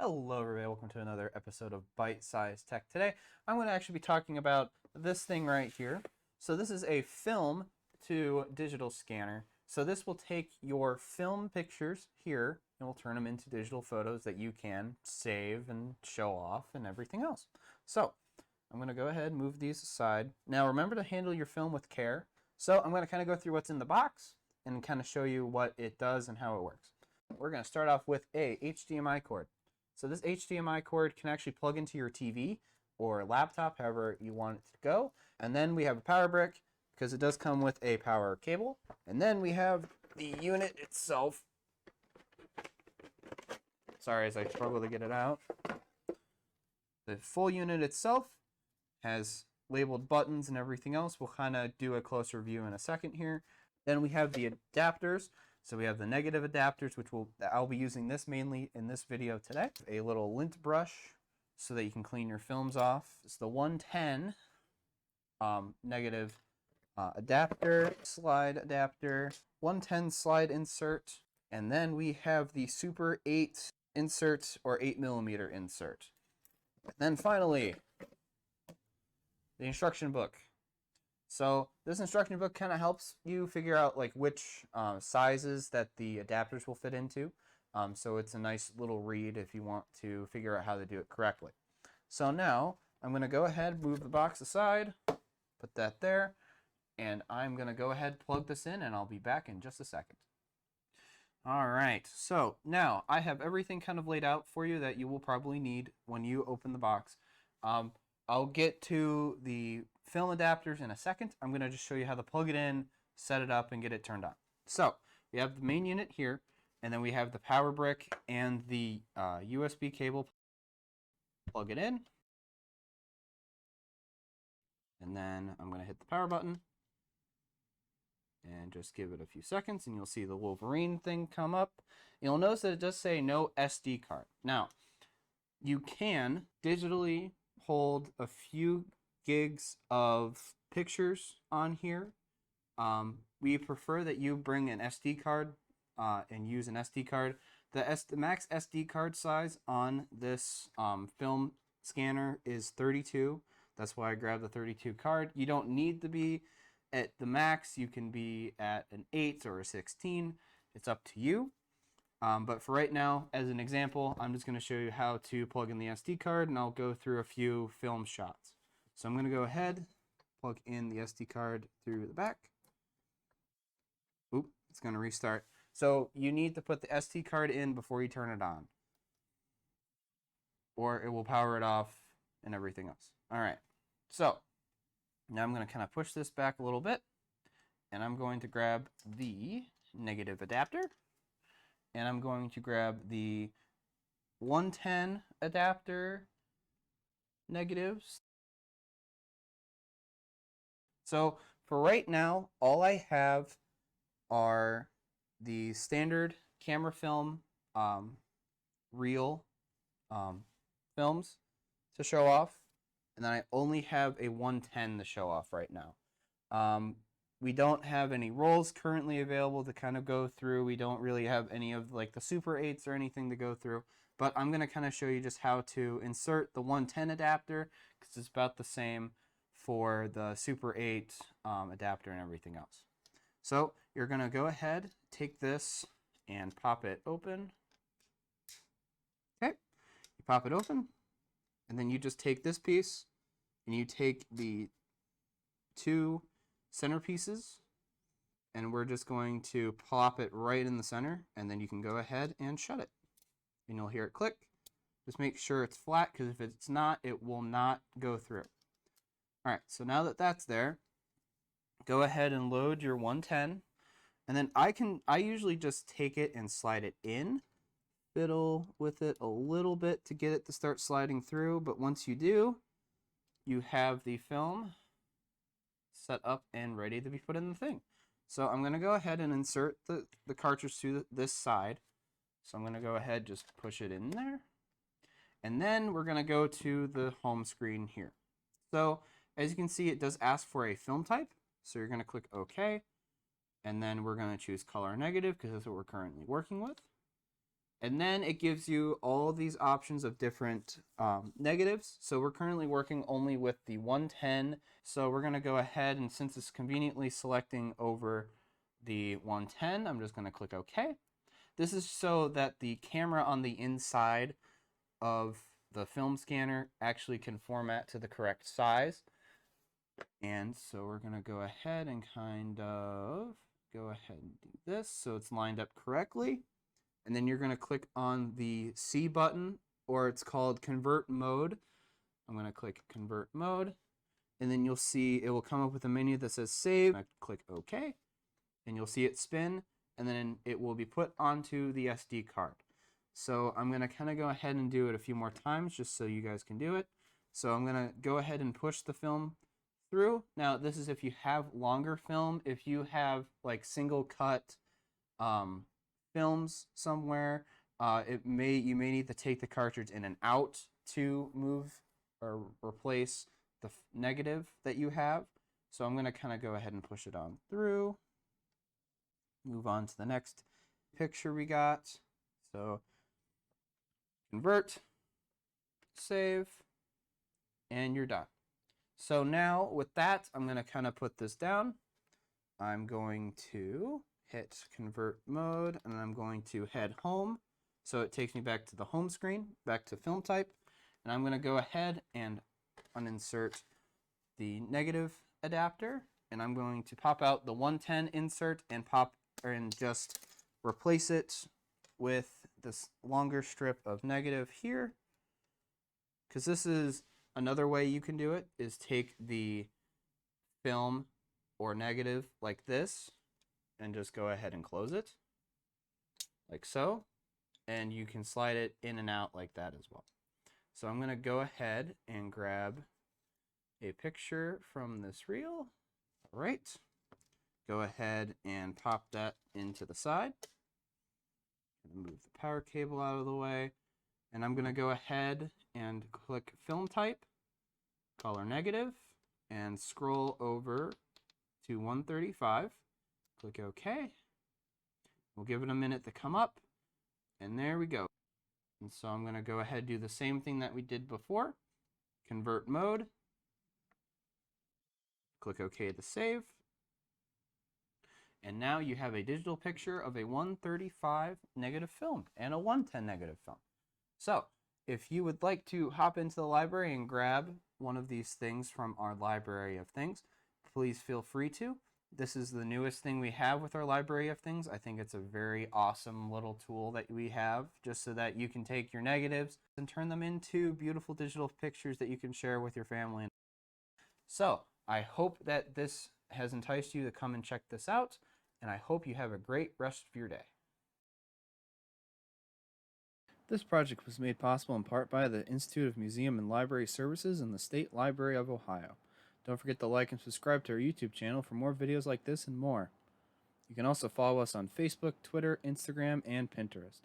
Hello everybody, welcome to another episode of Bite Size Tech. Today I'm going to actually be talking about this thing right here. So this is a film to digital scanner. So this will take your film pictures here and will turn them into digital photos that you can save and show off and everything else. So I'm going to go ahead and move these aside. Now remember to handle your film with care. So I'm going to kind of go through what's in the box and kind of show you what it does and how it works. We're going to start off with a HDMI cord. So this HDMI cord can actually plug into your TV or laptop, however you want it to go. And then we have a power brick because it does come with a power cable. And then we have the unit itself. Sorry as I struggle to get it out. The full unit itself has labeled buttons and everything else. We'll kind of do a closer view in a second here. Then we have the adapters. So we have the negative adapters, which I'll be using this mainly in this video today. A little lint brush so that you can clean your films off. It's the 110 negative adapter, slide adapter, 110 slide insert, and then we have the Super 8 insert or 8mm insert. And then finally, the instruction book. So this instruction book kind of helps you figure out like which sizes that the adapters will fit into. So it's a nice little read if you want to figure out how to do it correctly. So now I'm going to go ahead, move the box aside, put that there, and I'm going to go ahead, plug this in, and I'll be back in just a second. All right, so now I have everything kind of laid out for you that you will probably need when you open the box. I'll get to the film adapters in a second. I'm going to just show you how to plug it in, set it up, and get it turned on. So we have the main unit here, and then we have the power brick and the USB cable. Plug it in. And then I'm going to hit the power button and just give it a few seconds, and you'll see the Wolverine thing come up. You'll notice that it does say no SD card. Now, you can digitally hold a few gigs of pictures on here. We prefer that you bring an SD card and use an SD card. The max SD card size on this film scanner is 32. That's why I grabbed the 32 card. You don't need to be at the max. You can be at an 8 or a 16. It's up to you. But for right now, as an example, I'm just going to show you how to plug in the SD card, and I'll go through a few film shots. So I'm going to go ahead, plug in the SD card through the back. Oop, it's going to restart. So you need to put the SD card in before you turn it on, or it will power it off and everything else. All right, so now I'm going to kind of push this back a little bit, and I'm going to grab the negative adapter. And I'm going to grab the 110 adapter negatives. So for right now, all I have are the standard camera film reel films to show off. And then I only have a 110 to show off right now. We don't have any rolls currently available to kind of go through. We don't really have any of like the Super 8s or anything to go through. But I'm going to kind of show you just how to insert the 110 adapter, because it's about the same for the Super 8 adapter and everything else. So you're going to go ahead, take this, and pop it open. Okay, you pop it open, and then you just take this piece, and you take the two centerpieces, and we're just going to plop it right in the center, and then you can go ahead and shut it, and you'll hear it click. Just make sure it's flat, because if it's not, it will not go through. All right, so now that that's there, go ahead and load your 110, and then I usually just take it and slide it in, fiddle with it a little bit to get it to start sliding through, but once you do, you have the film set up and ready to be put in the thing. So I'm going to go ahead and insert the cartridge to this side. So I'm going to go ahead, just push it in there. And then we're going to go to the home screen here. So as you can see, it does ask for a film type. So you're going to click OK. And then we're going to choose color negative because that's what we're currently working with. And then it gives you all these options of different negatives. So we're currently working only with the 110. So we're going to go ahead, and since it's conveniently selecting over the 110, I'm just going to click OK. This is so that the camera on the inside of the film scanner actually can format to the correct size. And so we're going to go ahead and kind of go ahead and do this so it's lined up correctly. And then you're going to click on the C button, or it's called Convert Mode. I'm going to click Convert Mode, and then you'll see it will come up with a menu that says Save. I click OK, and you'll see it spin, and then it will be put onto the SD card. So I'm going to kind of go ahead and do it a few more times just so you guys can do it. So I'm going to go ahead and push the film through. Now, this is if you have longer film. If you have like single cut films somewhere, you may need to take the cartridge in and out to move or replace the negative that you have. So I'm going to kind of go ahead and push it on through. Move on to the next picture we got. So convert, save, and you're done. So now with that, I'm going to kind of put this down. I'm going to hit convert mode, and I'm going to head home. So it takes me back to the home screen, back to film type. And I'm going to go ahead and uninsert the negative adapter. And I'm going to pop out the 110 insert and just replace it with this longer strip of negative here. Because this is another way you can do it, is take the film or negative like this and just go ahead and close it like so, and you can slide it in and out like that as well. So I'm going to go ahead and grab a picture from this reel. All right, go ahead and pop that into the side. Move the power cable out of the way, and I'm going to go ahead and click film type, color negative, and scroll over to 135. Click OK. We'll give it a minute to come up, and there we go. And so I'm going to go ahead and do the same thing that we did before. Convert mode. Click OK to save. And now you have a digital picture of a 135 negative film and a 110 negative film. So if you would like to hop into the library and grab one of these things from our library of things, please feel free to. This is the newest thing we have with our library of things. I think it's a very awesome little tool that we have, just so that you can take your negatives and turn them into beautiful digital pictures that you can share with your family. So I hope that this has enticed you to come and check this out, and I hope you have a great rest of your day. This project was made possible in part by the Institute of Museum and Library Services and the State Library of Ohio. Don't forget to like and subscribe to our YouTube channel for more videos like this and more. You can also follow us on Facebook, Twitter, Instagram, and Pinterest.